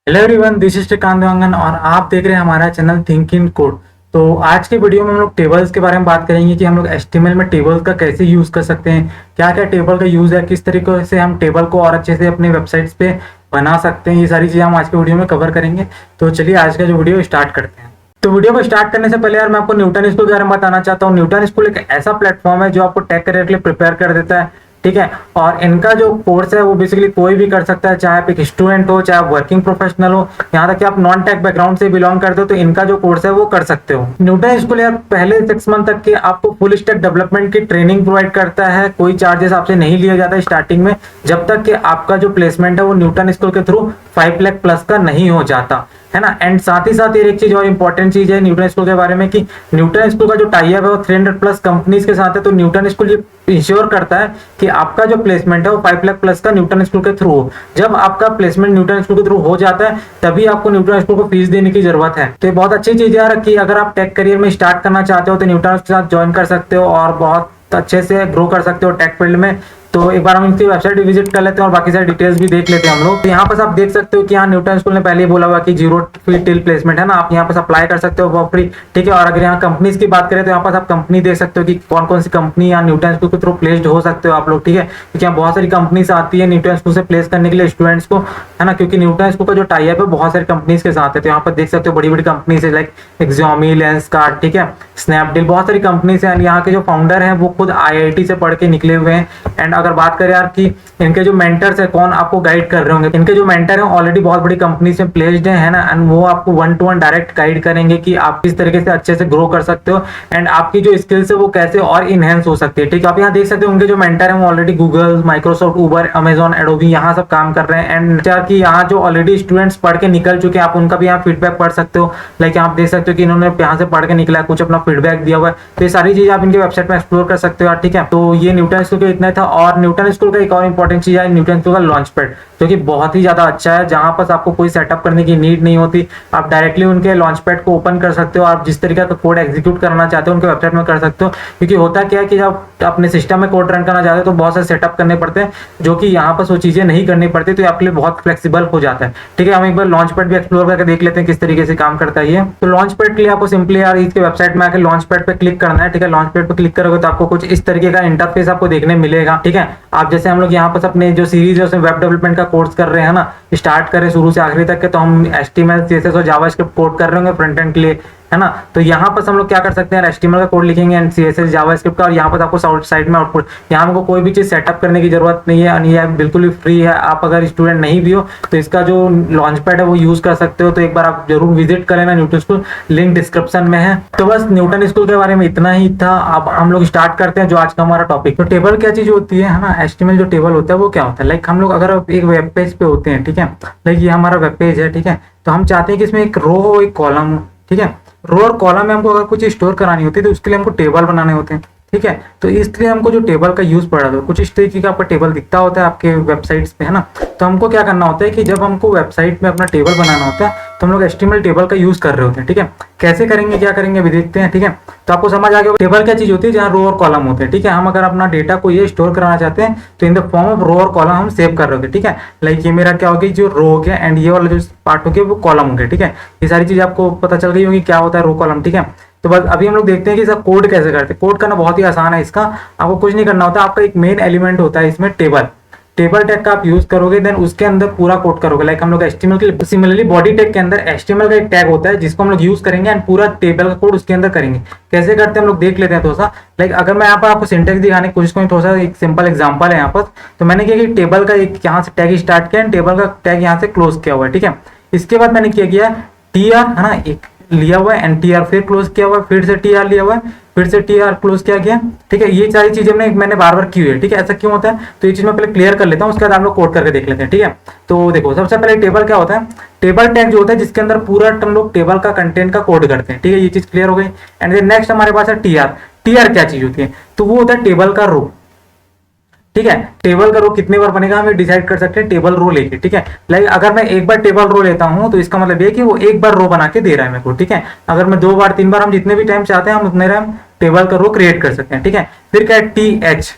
Hello everyone, this is Shrikant Dewangan और आप देख रहे हैं हमारा चैनल थिंक इन कोड। तो आज के वीडियो में हम लोग टेबल्स के बारे में बात करेंगे कि हम लोग एचटीएमएल में टेबल्स का कैसे यूज कर सकते हैं, क्या क्या टेबल का यूज है, किस तरीके से हम टेबल को और अच्छे से अपने वेबसाइट्स पे बना सकते हैं। ये सारी चीजें हम आज के वीडियो में कवर करेंगे। तो चलिए आज का जो वीडियो स्टार्ट करते हैं। तो वीडियो को स्टार्ट करने से पहले यार मैं आपको न्यूटन स्कूल के बारे में बताना चाहता हूँ। न्यूटन स्कूल एक ऐसा प्लेटफॉर्म है जो आपको टेक करियर के लिए प्रिपेयर कर देता है, ठीक है। और इनका जो कोर्स है वो बेसिकली कोई भी कर सकता है, चाहे आप एक स्टूडेंट हो, चाहे आप वर्किंग प्रोफेशनल हो, यहाँ तक कि आप नॉन टेक बैकग्राउंड से बिलोंग करते हो तो इनका जो कोर्स है वो कर सकते हो। न्यूटन स्कूल यार पहले 6 मंथ तक के आपको फुल स्टैक डेवलपमेंट की ट्रेनिंग प्रोवाइड करता है। कोई चार्जेस आपसे नहीं लिया जाता स्टार्टिंग में, जब तक कि आपका जो प्लेसमेंट है वो न्यूटन स्कूल के थ्रू 5 लाख प्लस का नहीं हो जाता है ना। एंड साथ ही साथ एक चीज और इंपॉर्टेंट चीज है न्यूटन स्कूल के बारे में कि न्यूटन स्कूल का जो टाई अप है वो 300 प्लस कंपनीज के साथ है। तो न्यूटन स्कूल ये इंश्योर करता है कि आपका जो प्लेसमेंट है वो 5 लाख प्लस का न्यूटन स्कूल के थ्रू हो। जब आपका प्लेसमेंट न्यूटन स्कूल के थ्रू हो जाता है तभी आपको न्यूटन स्कूल को फीस देने की जरूरत है। तो ये बहुत अच्छी चीज है कि अगर आप टेक करियर में स्टार्ट करना चाहते हो तो न्यूटन के साथ ज्वाइन कर सकते हो और बहुत अच्छे से ग्रो कर सकते हो टेक फील्ड में। तो एक बार हम इनकी वेबसाइट विजिट कर लेते हैं और बाकी सारी डिटेल्स भी देख लेते हैं हम लोग। तो यहाँ पर आप देख सकते हो कि यहाँ न्यूटन स्कूल ने पहले ही बोला हुआ कि 0 फी टिल प्लेसमेंट है ना, आप यहाँ पर अप्लाई कर सकते हो फॉर फ्री, ठीक है। और अगर यहाँ कंपनीज की बात करें तो यहाँ पर आप कंपनी देख सकते हो कि कौन कौन सी कंपनी यहाँ न्यूटन स्कूल के थ्रू प्लेस्ड हो सकते हो आप लोग, ठीक है। क्योंकि यहाँ बहुत सारी कंपनीज आती है न्यूटन स्कूल से प्लेस करने के लिए स्टूडेंट्स को, है ना। क्योंकि न्यूटन स्कूल का जो टाई अप है बहुत सारी कंपनीज के साथ है। तो यहाँ पर देख सकते हो बड़ी बड़ी कंपनीज है लाइक एक्सॉमी, लेंसकार्ट, ठीक है, स्नैपडील, बहुत सारी कंपनीज हैं। यहाँ के जो फाउंडर हैं वो खुद आईआईटी से पढ़ के निकले हुए हैं। एंड अगर बात करें यार कि इनके जो मेंटर्स है कौन आपको गाइड कर रहे होंगे, इनके जो मेंटर हैं ऑलरेडी बहुत बड़ी कंपनी से प्लेस्ड है ना। एंड वो आपको 1-to-1 डायरेक्ट गाइड करेंगे कि आप किस तरीके से अच्छे से ग्रो कर सकते हो एंड आपकी जो स्किल्स है वो कैसे और इनहेंस हो सकती है, ठीक है। आप यहाँ देख सकते हो उनके जो मेंटर है वो ऑलरेडी गूगल, माइक्रोसॉफ्ट, उबर, अमेजॉन, एडोबी यहाँ सब काम कर रहे हैं। एंड कि यहाँ जो ऑलरेडी स्टूडेंट्स पढ़ के निकल चुके हैं आप उनका भी यहाँ फीडबैक पढ़ सकते हो। लाइक आप देख सकते हो कि इन्होंने यहाँ से पढ़ के निकला है, कुछ अपना फीडबैक दिया हुआ है। तो ये सारी चीजें आप इनके वेबसाइट में एक्सप्लोर कर सकते हो, ठीक है। तो ये न्यूटन स्कूल का इतना था। और न्यूटन स्कूल का एक और इंपॉर्टेंट चीज है न्यूटन स्कूल का लॉन्च पैड, जो कि बहुत ही ज्यादा अच्छा है, जहां पर आपको कोई सेटअप करने की नीड नहीं होती। आप डायरेक्टली उनके लॉन्च पैड को ओपन कर सकते हो, आप जिस तरीके का कोड एग्जीक्यूट करना चाहते हो उनके वेबसाइट में कर सकते हो। क्योंकि होता क्या है कि जब अपने सिस्टम में कोड रन करना चाहते हो तो बहुत सारे सेटअप करने पड़ते हैं, जो कि यहाँ पर वो चीजें नहीं करनी पड़ती। तो आपके लिए बहुत फ्लेक्सिबल हो जाता है, ठीक है। हम एक बार लॉन्च पैड भी एक्सप्लोर करके देख लेते हैं किस तरीके से काम करता है ये। तो लॉन्च पैड के लिए आपको सिंपली यार इसके वेबसाइट में आकर लॉन्च पैड पे क्लिक करना है, ठीक है। लॉन्च पैड पे क्लिक करोगे तो आपको कुछ इस तरीके का इंटरफेस आपको देखने मिलेगा, ठीक है। आप जैसे हम लोग यहाँ पर अपने जो सीरीज है उसमें वेब डेवलपमेंट का कोर्स कर रहे हैं ना, स्टार्ट करें शुरू से आखिरी तक के, तो हम HTML, CSS और जावास्क्रिप्ट कोड कर रहे होंगे फ्रंट एंड के लिए, है ना। तो यहाँ पर हम लोग क्या कर सकते हैं, HTML का कोड लिखेंगे एंड CSS, जावास्क्रिप्ट का, और यहाँ पर आपको साइड में आउटपुट। यहाँ हमको कोई भी चीज सेटअप करने की जरूरत नहीं है, ये बिल्कुल भी फ्री है। आप अगर स्टूडेंट नहीं भी हो तो इसका जो लॉन्च पैड है वो यूज कर सकते हो। तो एक बार आप जरूर विजिट कर लेना न्यूटन स्कूल, लिंक डिस्क्रिप्शन में है। तो बस न्यूटन स्कूल के बारे में इतना ही था। अब हम लोग स्टार्ट करते हैं जो आज का हमारा टॉपिक। तो टेबल क्या चीज होती है ना, HTML जो टेबल होता है वो क्या होता है। लाइक हम लोग अगर एक वेब पेज पे होते हैं, ठीक है, लाइक ये हमारा वेब पेज है, ठीक है। तो हम चाहते हैं कि इसमें एक रो हो, एक कॉलम हो, ठीक है। रो और कॉलम में हमको अगर कुछ स्टोर करानी होती है तो उसके लिए हमको टेबल बनाने होते हैं, ठीक है। तो इसलिए हमको जो टेबल का यूज पड़ रहा है, कुछ इस तरीके का आपका टेबल दिखता होता है आपके वेबसाइट्स पे, है ना। तो हमको क्या करना होता है कि जब हमको वेबसाइट में अपना टेबल बनाना होता है तो हम लोग HTML टेबल का यूज कर रहे होते हैं, ठीक है। कैसे करेंगे, क्या करेंगे अभी देखते हैं, ठीक है। तो आपको समझ आ गया टेबल क्या चीज होती है, जहाँ रो और कॉलम होते हैं, ठीक है। हम अगर अपना डेटा को ये स्टोर कराना चाहते हैं तो इन द फॉर्म ऑफ रो और कॉलम हम सेव कर रहे होते हैं, ठीक है। लाइक ये मेरा क्या हो गया, जो रो हो गया एंड ये वाला जो पार्ट हो गया वो कॉलम हो गया, ठीक है। ये सारी चीज आपको पता चल गई होगी क्या होता है रो कॉलम, ठीक है। तो बस अभी हम लोग देखते हैं कि इसका कोड कैसे करते हैं। कोड करना बहुत ही आसान है इसका, आपको कुछ नहीं करना होता। आपका एक मेन एलिमेंट होता है इसमें टेबल टैग का आप यूज करोगे, देन उसके अंदर पूरा कोड करोगे। लाइक हम लोग HTML के लिए सिमिलरली बॉडी टैग के अंदर HTML का एक टैग होता है जिसको हम लोग यूज करेंगे एंड पूरा टेबल का कोड उसके अंदर करेंगे। कैसे करते हैं हम लोग देख लेते हैं थोड़ा सा। लाइक अगर मैं यहाँ पर आपको सिंटेक्स दिखाने की कोशिश करूँ, थोड़ा सा एक सिंपल एग्जांपल है यहाँ पर। तो मैंने किया कि टेबल का एक यहाँ से टैग स्टार्ट किया, टेबल का टैग यहाँ से क्लोज किया हुआ है, ठीक है। इसके बाद मैंने क्या किया, TR है ना, एक लिया हुआ है एंड TR फिर क्लोज किया हुआ है, फिर से TR लिया हुआ है, फिर से TR क्लोज किया गया, ठीक है। ये सारी चीजें मैंने बार बार की हुई है, ठीक है। ऐसा क्यों होता है तो ये चीज मैं पहले क्लियर कर लेता हूँ, उसके बाद हम लोग कोड करके देख लेते हैं, ठीक है। तो देखो सबसे पहले टेबल क्या होता है, टेबल टैग जो होता है जिसके अंदर पूरा हम लोग टेबल का कंटेंट का कोड करते हैं, ठीक है। ये चीज क्लियर हो गई। एंड नेक्स्ट हमारे पास है TR क्या चीज होती है, तो वो होता है टेबल का रो, ठीक है। टेबल का रो कितने बार बनेगा हम डिसाइड कर सकते हैं टेबल रो लेके, ठीक है। लाइक अगर मैं एक बार टेबल रो लेता हूं तो इसका मतलब ये कि वो एक बार रो बना के दे रहा है मेरे को, ठीक है। अगर मैं 2 बार 3 बार, हम जितने भी टाइम चाहते हैं हम उतने टाइम टेबल का रो क्रिएट कर सकते हैं, ठीक है। फिर क्या है TH,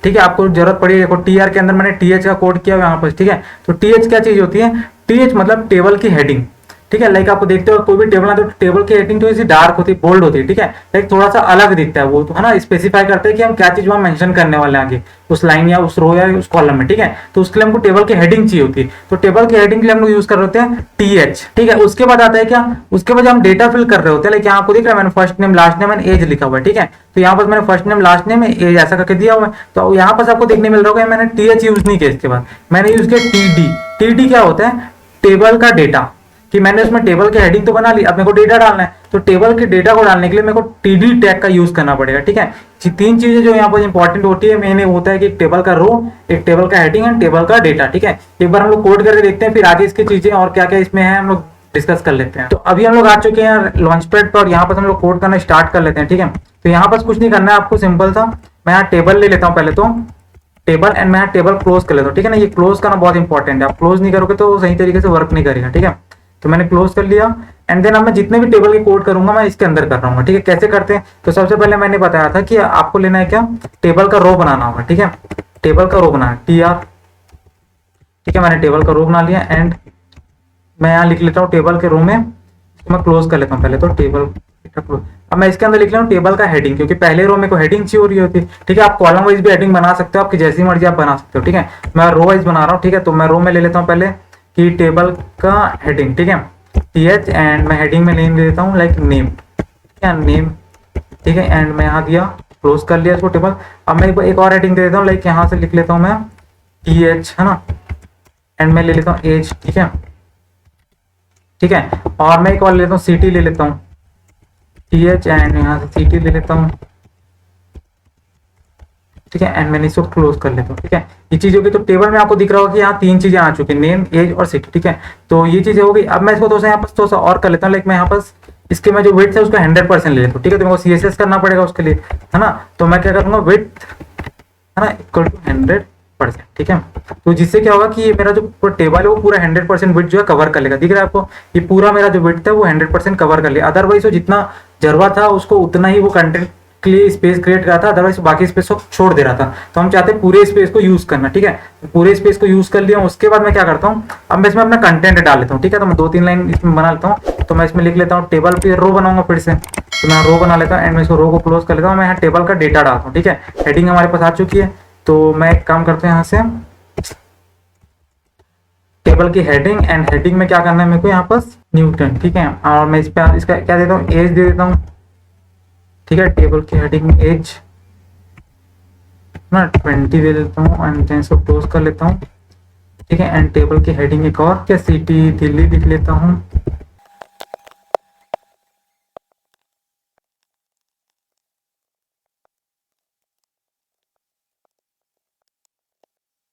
ठीक है। आपको जरूरत पड़ी, देखो TR के अंदर मैंने TH का कोड किया यहाँ पर, ठीक है। तो TH क्या चीज होती है, TH मतलब टेबल की हेडिंग, ठीक है। लाइक आपको देखते हो कोई भी टेबल है तो टेबल की हेडिंग थोड़ी सी डार्क होती है, बोल्ड होती है, ठीक है। लाइक थोड़ा सा अलग दिखता है वो, तो है ना, स्पेसिफाई करते हैं कि हम क्या चीज वहां मेंशन करने वाले हैं आगे उस लाइन या उस रो या उस कॉलम में, ठीक है। तो उसके लिए हमको टेबल की हेडिंग चाहिए होती है, तो टेबल की हेडिंग के लिए हम लोग यूज कर रहे होते हैं TH, ठीक है। उसके बाद आता है क्या, उसके बाद हम डेटा फिल कर रहे होते हैं। लाइक यहाँ आपको दिख रहा है मैंने first name last name and age लिखा हुआ है, ठीक है। तो यहाँ पर मैंने first name last name age ऐसा करके दिया हुआ है, तो यहाँ पर आपको देखने मिल रहा होगा मैंने TH यूज नहीं किया, इसके बाद मैंने यूज किया TD। TD क्या होता है, टेबल का डेटा, कि मैंने उसमें टेबल की हेडिंग तो बना ली, अब मेरे को डेटा डालना है, तो टेबल के डेटा को डालने के लिए मेरे को TD टैग का यूज करना पड़ेगा, ठीक है। तीन चीजें जो यहाँ पर इंपॉर्टेंट होती है, मैंने होता है कि एक टेबल का रो, एक टेबल का हेडिंग एंड टेबल का डेटा, ठीक है। एक बार हम लोग कोड करके देखते हैं, फिर आगे इसकी चीजें और क्या क्या इसमें है हम लोग डिस्कस कर लेते हैं। तो अभी हम लोग आ चुके हैं लॉन्च पैड पर, और यहाँ पर हम लोग कोड करना स्टार्ट कर लेते हैं, ठीक है। तो यहाँ पर कुछ नहीं करना है आपको, सिंपल था, मैं यहाँ टेबल ले लेता हूँ पहले तो, टेबल, एंड मैं यहाँ टेबल क्लोज कर लेता हूँ, ठीक है ना। ये क्लोज करना बहुत इंपॉर्टेंट है, आप क्लोज नहीं करोगे तो सही तरीके से वर्क नहीं करेगा, ठीक है। तो मैंने क्लोज कर लिया, एंड देन अब मैं जितने भी टेबल के कोड करूंगा मैं इसके अंदर कर रहा हूँ, ठीक है। कैसे करते हैं, तो सबसे पहले मैंने बताया था कि आपको लेना है क्या, टेबल का रो बनाना होगा, ठीक है। टेबल का रो बनाना TR, ठीक है। मैंने टेबल का रो बना लिया, एंड मैं यहाँ लिख लेता हूँ टेबल के रो में, तो मैं क्लोज कर लेता हूँ पहले तो टेबल। अब मैं इसके अंदर लिख रहा हूँ टेबल का हेडिंग, क्योंकि पहले रो में को हेडिंग चाहिए हो रही होती है, ठीक है। आप कॉलम वाइज भी हेडिंग बना सकते हो, आपकी जैसी मर्जी आप बना सकते हो, ठीक है। मैं रो वाइज बना रहा हूँ, ठीक है। तो मैं रो में ले लेता हूँ पहले कि टेबल का हेडिंग, ठीक है, TH, एंड मैं हेडिंग में नेम दे देता हूँ लाइक नेम, ठीक है, नेम, ठीक है। एंड मैं यहाँ दिया, क्लोज कर लिया इसको टेबल। अब मैं एक और हेडिंग दे देता हूँ, लाइक यहाँ से लिख लेता हूँ मैं TH, है ना, एंड मैं ले लेता हूँ एज, ठीक है, ठीक है। और मैं एक और ले लेता हूँ सिटी, ले लेता हूँ TH, एंड यहाँ से सिटी ले लेता हूँ, ठीक है। एंड मैंने इसको क्लोज कर लेता हूँ, ठीक है। ये चीज होगी, तो टेबल में आपको दिख रहा होगा कि यहाँ तीन चीजें आ चुकी है, नेम, एज और सिटी, ठीक है। तो ये चीजें हो गई। अब मैं इसको थोड़ा सा यहाँ पर थोड़ा सा और कर लेता हूँ, लाइक मैं यहाँ पर इसके मैं जो विड्थ है उसका 100% ले लेता हूँ, ठीक है। तो मेरे को CSS करना पड़ेगा उसके लिए, है ना। तो मैं क्या करूँगा, विड्थ, है ना, इक्वल टू 100%, ठीक है। तो जिससे क्या होगा कि ये मेरा जो पूरा टेबल है वो पूरा 100% विड्थ जो है कवर कर लेगा, दिख रहा है आपको, ये पूरा मेरा जो विड्थ है वो 100% कवर कर लिया। अदरवाइज वो जितना जरूरत था उसको उतना ही वो कंटेंट के लिए स्पेस क्रिएट करा था, अदरवाइज बाकी स्पेस को छोड़ दे रहा था। तो हम चाहते हैं पूरे स्पेस को यूज करना, ठीक है। तो पूरे स्पेस को यूज कर लिया, उसके बाद मैं क्या करता हूँ, अब मैं इसमें अपना कंटेंट डाल लेता हूँ, ठीक है। तो मैं 2-3 लाइन इसमें बना लेता हूँ। तो मैं इसमें लिख लेता हूँ, टेबल पे रो बनाऊंगा फिर से, तो मैं रो बना लेता हूँ, एंड मैं इसको रो को क्लोज कर लेता हूँ। मैं यहाँ टेबल का डेटा डालता हूँ, ठीक है। हेडिंग हमारे पास आ चुकी है, तो मैं एक काम करते हैं, यहाँ से टेबल की हेडिंग, एंड हेडिंग में क्या करना है मेरे को, यहाँ पर न्यूटन, ठीक है। और मैं इस पे इसका क्या देता हूँ, एज दे देता हूँ, ठीक है। टेबल की हेडिंग एज ना 20 दे देता हूँ, एंड देन इसको क्लोज कर लेता हूँ, ठीक है। एंड टेबल की हेडिंग एक और क्या, सिटी दिल्ली लिख लेता हूँ,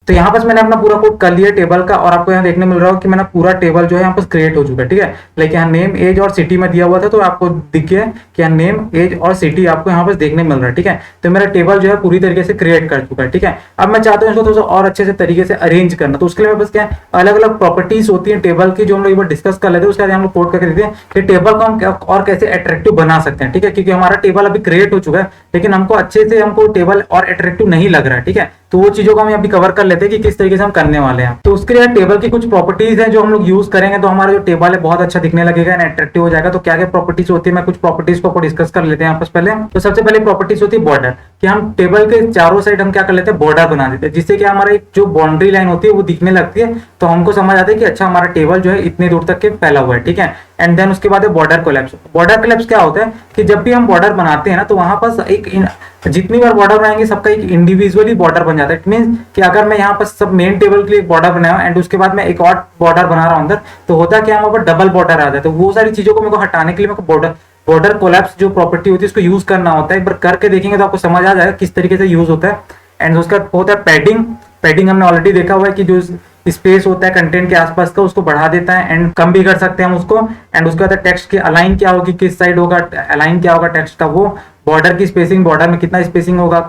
तो यहाँ पर मैंने अपना पूरा कोड कर लिया टेबल का, और आपको यहाँ देखने मिल रहा हो कि मैंने पूरा टेबल जो है यहाँ पर क्रिएट हो चुका है, ठीक है। लाइक यहाँ नेम, एज और सिटी में दिया हुआ था, तो आपको दिख गया कि यहाँ नेम, एज और सिटी आपको यहाँ पर देखने मिल रहा है, ठीक है। तो मेरा टेबल जो है पूरी तरीके से क्रिएट कर चुका है, ठीक है। अब मैं चाहता हूँ इसको थोड़ा सा और अच्छे से तरीके से अरेंज करना, तो उसके लिए बस क्या अलग अलग प्रॉपर्टीज होती है टेबल की, जो हम लोग एक बार डिस्कस कर लेते हैं। उसके बाद हम लोग कोड करके देखते हैं कि टेबल को हम और कैसे अट्रैक्टिव बना सकते हैं, ठीक है। क्योंकि हमारा टेबल अभी क्रिएट हो चुका है, लेकिन हमको अच्छे से हमको टेबल और अट्रैक्टिव नहीं लग रहा है, ठीक है। तो वो चीजों को हम अभी कवर कर लेते हैं कि किस तरीके से हम करने वाले हैं। तो उसके लिए टेबल की कुछ प्रॉपर्टीज हैं जो हम लोग यूज करेंगे, तो हमारा जो टेबल है बहुत अच्छा दिखने लगेगा एंड अट्रैक्टिव हो जाएगा। तो क्या क्या प्रॉपर्टीज होती है, मैं कुछ प्रॉपर्टीज को डिस्कस कर लेते हैं यहाँ पर पहले। तो सबसे पहले प्रॉपर्टीज होती है बॉर्डर, कि हम टेबल के चारों साइड हम क्या कर लेते हैं, बॉर्डर बना देते हैं, जिससे कि हमारा एक जो बाउंड्री लाइन होती है वो दिखने लगती है, तो हमको समझ आता है कि अच्छा हमारा टेबल जो है इतनी दूर तक के फैला हुआ है, ठीक है। एंड देन उसके बाद है बॉर्डर कोलैप्स। बॉर्डर कोलैप्स क्या होता है कि जब भी हम बॉर्डर बनाते हैं ना, तो वहां पर एक जितनी बार बॉर्डर बनाएंगे सबका एक इंडिविजुअली बॉर्डर बन जाता है। इट मीन कि अगर मैं यहाँ पर सब मेन टेबल के लिए बॉर्डर बनाया एंड उसके बाद मैं एक और बॉर्डर बना रहा हूँ अंदर, तो होता है कि यहाँ पर डबल बॉर्डर आ जाता है। तो वो सारी चीजों को मेरे को हटाने के लिए मेरे को बॉर्डर कोलैप्स जो प्रॉपर्टी होती है उसको यूज करना होता है। एक बार करके देखेंगे तो आपको समझ आ जाएगा किस तरीके से यूज होता है। एंड उसका होता है पैडिंग। पैडिंग हमने ऑलरेडी देखा हुआ है कि जो स्पेस होता है कंटेंट के आसपास का उसको बढ़ा देता है एंड कम भी कर सकते हैं हम उसको। एंड उसके बाद टेक्स्ट की अलाइन क्या होगी, किस साइड होगा अलाइन क्या होगा टेक्स्ट का, वो बॉर्डर की स्पेसिंग, बॉर्डर में कितना स्पेसिंग होगा,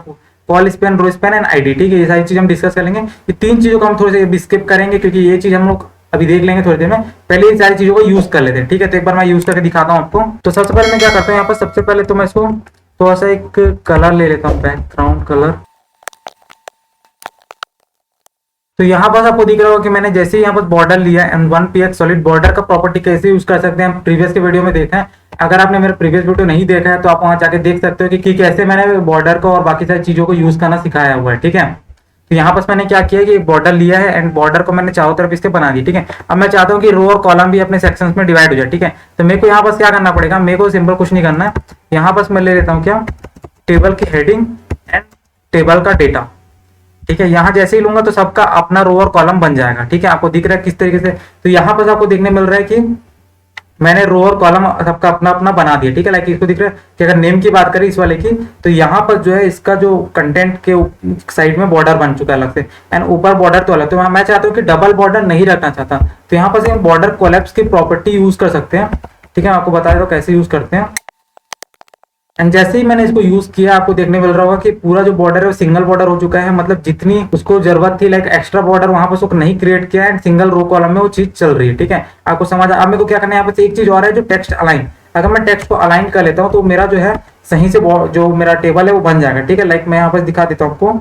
col span, row span and ID, ठीक है। ये सारी चीज हम डिस्कस कर लेंगे। ये तीन चीजों को हम थोड़े से स्किप करेंगे क्योंकि ये चीज हम लोग अभी देख लेंगे थोड़ी देर में। पहले इन सारी चीजों को यूज कर लेते हैं, ठीक है। तो एक बार मैं यूज करके दिखाता हूँ आपको। तो सबसे पहले मैं क्या करता हूँ, यहाँ पर सबसे पहले तो मैं इसको थोड़ा सा एक कलर ले लेता हूँ, बैकग्राउंड कलर, तो यहाँ पर आपको दिख रहा होगा कि मैंने जैसे ही यहाँ पर बॉर्डर लिया M1PX सॉलिड बॉर्डर का प्रॉपर्टी कैसे यूज कर सकते हैं, हम प्रीवियस के वीडियो में देखा है। अगर आपने मेरा प्रीवियस वीडियो नहीं देखा है तो आप वहां जाके देख सकते हो कि कैसे मैंने बॉर्डर को और बाकी सारी चीजों को यूज करना सिखाया हुआ है, ठीक है। तो यहाँ पर मैंने क्या किया कि बॉर्डर लिया है एंड बॉर्डर को मैंने चारों तरफ इसके बना दी, ठीक है। अब मैं चाहता हूँ कि रो और कॉलम भी अपने सेक्शंस में डिवाइड हो जाए, ठीक है। तो मेरे को यहाँ पर क्या करना पड़ेगा, मेरे को सिंपल कुछ नहीं करना है। यहाँ पर मैं ले लेता हूँ क्या, टेबल की हेडिंग एंड टेबल का डेटा, ठीक है। यहाँ जैसे ही लूंगा तो सबका अपना रो और कॉलम बन जाएगा, ठीक है। आपको दिख रहा है किस तरीके से, तो यहाँ पर आपको देखने मिल रहा है कि मैंने रो और कॉलम सबका अपना अपना बना दिया, ठीक है। लाइक इसको दिख रहा है कि अगर नेम की बात करें इस वाले की, तो यहाँ पर जो है इसका जो कंटेंट के साइड में बॉर्डर बन चुका है अलग से, एंड ऊपर बॉर्डर तो अलग। तो मैं चाहता हूँ कि डबल बॉर्डर नहीं रखना चाहता, तो यहाँ पर हम बॉर्डर कोलैप्स की प्रॉपर्टी यूज कर सकते हैं, ठीक है। मैं आपको बता देता हूँ कैसे यूज करते हैं। एंड जैसे ही मैंने इसको यूज किया, आपको देखने मिल रहा होगा कि पूरा जो बॉर्डर है वो सिंगल बॉर्डर हो चुका है, मतलब जितनी उसको जरूरत थी लाइक एक्स्ट्रा बॉर्डर वहां पर उसको नहीं क्रिएट किया एंड सिंगल रो कॉलम में वो चीज चल रही है, ठीक है। आपको समझ। अब मेरे को क्या करना है, यहाँ पर एक चीज और है जो टेक्स्ट अलाइन। अगर मैं टेक्स्ट को अलाइन कर लेता हूँ तो मेरा जो है सही से जो मेरा टेबल है वो बन जाएगा, ठीक है। लाइक मैं यहाँ पर दिखा देता हूँ आपको।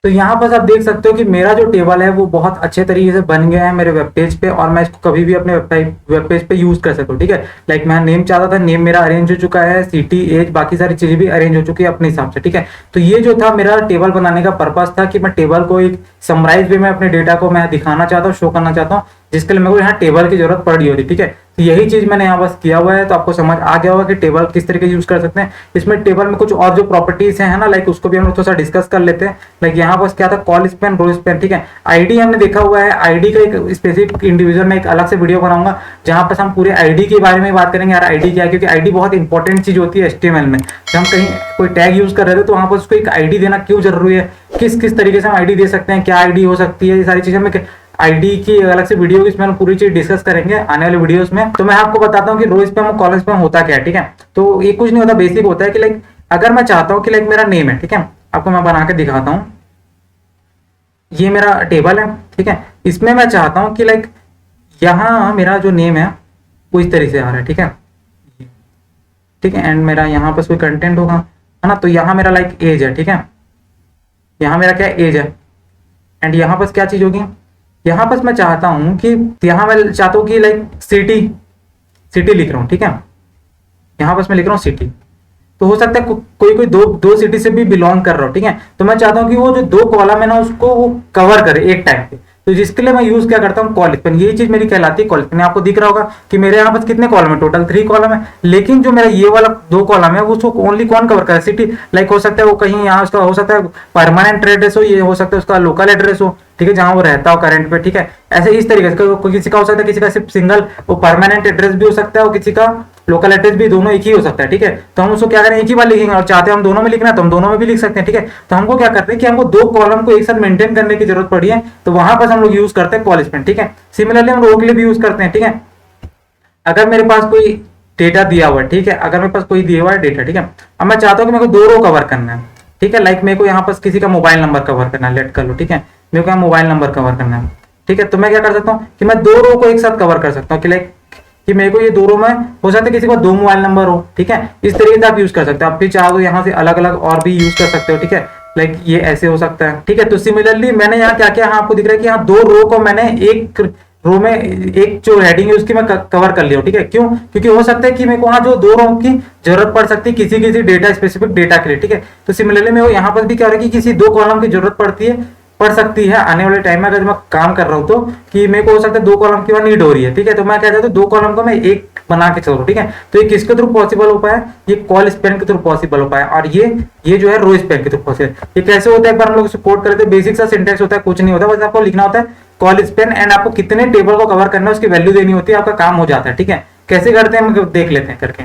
तो यहाँ पर आप देख सकते हो कि मेरा जो टेबल है वो बहुत अच्छे तरीके से बन गया है मेरे वेब पेज पे, और मैं इसको कभी भी अपने वेब पेज पे यूज कर सकता हूँ, ठीक है। लाइक मैं नेम चाहता था, नेम मेरा अरेंज हो चुका है, सिटी, एज, बाकी सारी चीजें भी अरेंज हो चुकी है अपने हिसाब से, ठीक है। तो ये जो था मेरा टेबल बनाने का पर्पस था कि मैं टेबल को एक समराइज वे में अपने डेटा को मैं दिखाना चाहता हूँ, शो करना चाहता हूँ, जिसके लिए मेरे को यहाँ टेबल की जरूरत पड़ रही होती, ठीक है। तो यही चीज मैंने यहाँ बस किया हुआ है। तो आपको समझ आ गया होगा कि टेबल किस तरीके यूज कर सकते हैं। इसमें टेबल में कुछ और जो प्रॉपर्टीज है ना, लाइक उसको भी हम लोग थोड़ा सा डिस्कस कर लेते हैं। लाइक यहाँ बस क्या था, कॉल स्पैन, रो स्पैन, ठीक है। आईडी हमने देखा हुआ है, आईडी का एक स्पेसिफिक इंडिविजुअल में एक अलग से वीडियो बनाऊंगा जहां पर हम पूरे आईडी के बारे में बात करेंगे। यार आईडी क्या है, क्योंकि आईडी बहुत इंपॉर्टेंट चीज होती है HTML में। जब हम कहीं कोई टैग यूज कर रहे थे तो वहां पर उसको एक आईडी देना क्यों जरूरी है, किस किस तरीके से हम आईडी दे सकते हैं, क्या आईडी हो सकती है, ये सारी चीजें में आईडी की अलग से वीडियो इसमें हम पूरी चीज डिस्कस करेंगे आने वाले वीडियोस में। तो मैं आपको बताता हूँ कि रो स्पैम और कॉलम स्पैम होता क्या है, ठीक है। तो ये कुछ नहीं होता, बेसिक होता है कि लाइक अगर मैं चाहता हूँ कि लाइक मेरा नेम है, ठीक है, आपको मैं बना के दिखाता हूँ। ये मेरा टेबल है, ठीक है। इसमें मैं चाहता हूँ कि लाइक यहाँ मेरा जो नेम है वो इस तरीके से आ रहा है, ठीक है, ठीक है। एंड मेरा यहाँ पर कोई कंटेंट होगा, है ना। तो यहाँ मेरा लाइक एज है, ठीक है, यहाँ मेरा क्या एज है। एंड यहाँ पर क्या चीज होगी, यहाँ पर मैं चाहता हूँ कि यहाँ मैं चाहता हूँ कि लाइक सिटी, सिटी लिख रहा हूँ, ठीक है। यहाँ पर मैं लिख रहा हूँ सिटी, तो हो सकता है कोई कोई दो सिटी से भी बिलोंग कर रहा हो, ठीक है। तो मैं चाहता हूँ कि वो जो दो कॉलम है ना उसको वो कवर करे एक टाइम पे। तो जिसके लिए मैं यूज क्या करता हूँ, कॉल स्पैन। यही चीज मेरी कहलाती है कॉल स्पैन। आपको दिख रहा होगा कि मेरे यहाँ पर कितने कॉलम है, टोटल 3 कॉलम है, लेकिन जो मेरा ये वाला 2 कॉलम है वो उसको ओनली कौन कवर करे, सिटी। लाइक हो सकता है वो कहीं यहाँ उसका हो सकता है परमानेंट एड्रेस हो, ये हो सकता है उसका लोकल एड्रेस हो, ठीक है, जहां वो रहता हो करंट पे, ठीक है। ऐसे इस तरीके से किसी का हो सकता है, किसी का सिर्फ सिंगल वो परमानेंट एड्रेस भी हो सकता है और किसी का लोकल एड्रेस भी, दोनों एक ही हो सकता है, ठीक है। तो हम उसको क्या करें, एक ही बार लिखेंगे, और चाहते हैं हम दोनों में लिखना तो हम दोनों में भी लिख सकते हैं, ठीक है। तो हमको क्या करते हैं कि हमको 2 कॉलम को एक साथ मेंटेन करने की जरूरत पड़ी है, तो वहां पर हम लोग यूज करते हैं कॉल स्पैन, ठीक है। सिमिलरली हम रो के लिए भी यूज करते हैं, ठीक है। अगर मेरे पास कोई डेटा दिया हुआ है, ठीक है, अगर मेरे पास कोई दिया हुआ है डेटा, ठीक है। अब मैं चाहता हूँ कि मेरे को 2 रो कवर करना है, ठीक है। लाइक मेरे को यहाँ पर किसी का मोबाइल नंबर कवर करना है, लेट कर लो, ठीक है, मेरे को यहाँ मोबाइल नंबर कवर करना है, ठीक है। तो मैं क्या कर सकता हूँ कि मैं 2 रो को एक साथ कवर कर सकता हूँ कि लाइक कि मेरे को ये 2 रो में हो सकता है किसी को 2 मोबाइल नंबर हो, ठीक है। इस तरीके से आप यूज कर सकते हो। आप फिर चाहो तो यहाँ से अलग अलग और भी यूज कर सकते हो, ठीक है। लाइक ये ऐसे हो सकता है, ठीक है। तो सिमिलरली मैंने यहाँ क्या किया, आपको दिख रहा है कि यहाँ 2 रो को मैंने एक रो में एक जो हेडिंग है उसकी मैं कवर कर लिया, ठीक है। क्यों, क्योंकि हो सकता है कि मेरे को वहां जो 2 रो की जरूरत पड़ सकती है किसी किसी डेटा, स्पेसिफिक डेटा के लिए, ठीक है। तो सिमिलरली मेरे को यहाँ पर भी क्या हो रहा है कि किसी 2 कॉलम की जरूरत पड़ सकती है आने वाले टाइम में, अगर मैं काम कर रहा हूँ तो, कि मेरे को हो सकता है 2 कॉलम की नीड हो रही है, ठीक है। तो मैं क्या चाहता हूँ 2 कॉलम को मैं एक बना के चल रहा हूँ, ठीक है। तो ये किसके थ्रू पॉसिबल हो पाया, ये कॉल स्पैन के थ्रू पॉसिबल हो पाया, और ये जो है रो स्पैन के थ्रू पॉसिबल। ये कैसे होता है, एक बार हम लोग सपोर्ट करते हैं। बेसिक सा सिंटेक्स होता है, कुछ नहीं होता, बस आपको लिखना होता है कॉल स्पैन एंड आपको कितने टेबल को कवर करना है उसकी वैल्यू देनी होती है, आपका काम हो जाता है, ठीक है। कैसे करते हैं हम देख लेते हैं करके।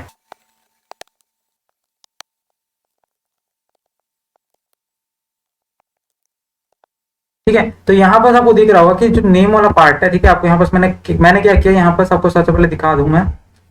ठीक है, तो यहाँ पर आपको दिख रहा होगा कि जो नेम वाला पार्ट है, ठीक है, आपको यहाँ पर मैंने क्या किया, यहाँ पर आपको सबसे पहले दिखा दूं मैं,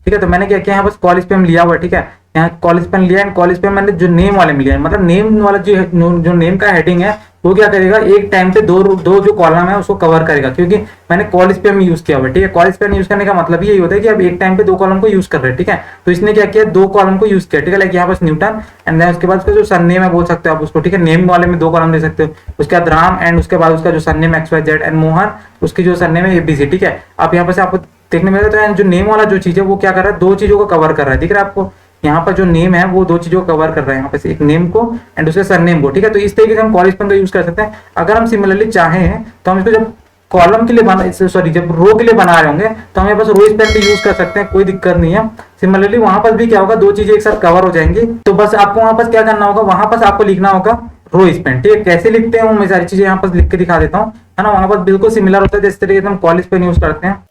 ठीक है। तो मैंने क्या किया, यहाँ पर कॉल स्पैम लिया हुआ है, ठीक है। यहाँ कॉल स्पैम लिया एंड कॉल स्पैम मैंने जो नेम वाले में लिया है, मतलब नेम वाला जो नेम का हेडिंग है वो क्या करेगा, एक टाइम पे दो दो जो कॉलम है उसको कवर करेगा, क्योंकि मैंने कॉल स्पैम यूज किया हुआ है, ठीक है। कॉल स्पैम यूज करने का मतलब यही होता है कि अब एक टाइम पे दो कॉलम को यूज कर रहे हैं, ठीक है। तो इसने क्या किया, दो कॉलम को यूज किया, ठीक है। लाइक यहाँ पर न्यूटन एंड देन उसके बाद उसका जो सरनेम है बोल सकते हो आप उसको, ठीक है। नेम वाले में दो कॉलम दे सकते हो, उसके बाद राम एंड उसके बाद उसका जो surname x y z and Mohan उसकी जो सरनेम है एबीसी, ठीक है। आप यहाँ पर से आपको देखने मिलेगा, तो जो नेम वाला जो चीज है वो क्या कर रहा है, दो चीजों को कवर कर रहा है, दिख रहा है आपको। यहाँ पर जो नेम है वो दो चीजों को कवर कर रहा है, यहाँ पे एक नेम को एंड उसके सरनेम को, ठीक है। तो इस तरीके से हम कॉल स्पैम का यूज कर सकते हैं। अगर हम सिमिलरली चाहें तो हम इसको जब कॉलम के लिए बना, सॉरी जब रो के लिए बना रहे होंगे तो हमें बस रो स्पैम भी यूज कर सकते हैं, कोई दिक्कत नहीं है। सिमिलरली वहां पर भी क्या होगा, दो चीजें एक साथ कवर हो जाएंगी। तो बस आपको वहां पर क्या करना होगा, वहां पर आपको लिखना होगा रो स्पैन, ठीक है। कैसे लिखते हैं वो मैं सारी चीजें यहाँ पर लिख के दिखा देता हूँ, है ना। वहां पर बिल्कुल सिमिलर होता है जिस तरीके से हम कॉल स्पैन यूज करते हैं।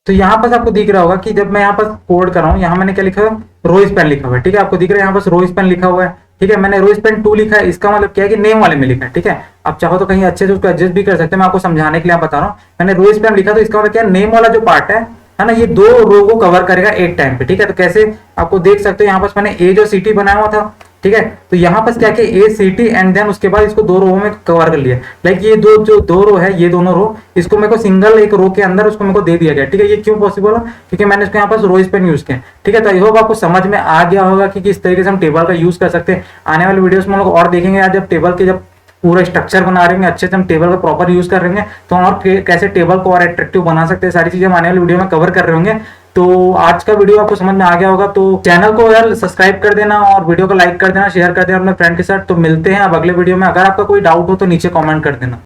तो यहाँ पर आपको दिख रहा होगा कि जब मैं यहाँ पर कोड कर रहा हूँ, यहाँ मैंने क्या लिखा है, रो स्पैन लिखा हुआ है, ठीक है। आपको दिख रहा है यहाँ पर रो स्पैन लिखा हुआ है, ठीक है। मैंने रो स्पैन 2 लिखा है, इसका मतलब क्या है कि नेम वाले में लिखा है, ठीक है। आप चाहो तो कहीं अच्छे से उसको एडजस्ट भी कर सकते हैं, मैं आपको समझाने के लिए बता रहा हूँ। मैंने रो स्पैन लिखा तो इसका मतलब क्या है, नेम वाला जो पार्ट है ना, ये दो रो को कवर करेगा एक टाइम पे, ठीक है। तो कैसे आपको देख सकते हो, यहाँ पर मैंने ए जो सिटी बनाया हुआ था, ठीक है। तो यहाँ पर क्या किया, ए सिटी एंड देन उसके बाद इसको दो रो में कवर कर लिया। लाइक ये दो जो दो रो है, ये दोनों रो, इसको मेरे को सिंगल एक रो के अंदर उसको मेरे को दे दिया गया, ठीक है। ये क्यों पॉसिबल है, क्योंकि मैंने इसको यहाँ पर रो स्पैन यूज किया, ठीक है। तो आई होप आपको समझ में आ गया होगा कि किस तरीके से हम टेबल का यूज कर सकते हैं। आने वाले वीडियोस में हम लोग और देखेंगे यार, जब टेबल के जब पूरा स्ट्रक्चर बना रहे हैं अच्छे से, हम टेबल का प्रॉपर यूज कर रहे हैं, तो हम और कैसे टेबल को और अट्रैक्टिव बना सकते हैं, सारी चीजें हम आने वाले वीडियो में कवर कर रहे होंगे। तो आज का वीडियो आपको समझ में आ गया होगा, तो चैनल को यार सब्सक्राइब कर देना और वीडियो को लाइक कर देना, शेयर कर देना अपने फ्रेंड के साथ। तो मिलते हैं अब अगले वीडियो में। अगर आपका कोई डाउट हो तो नीचे कमेंट कर देना।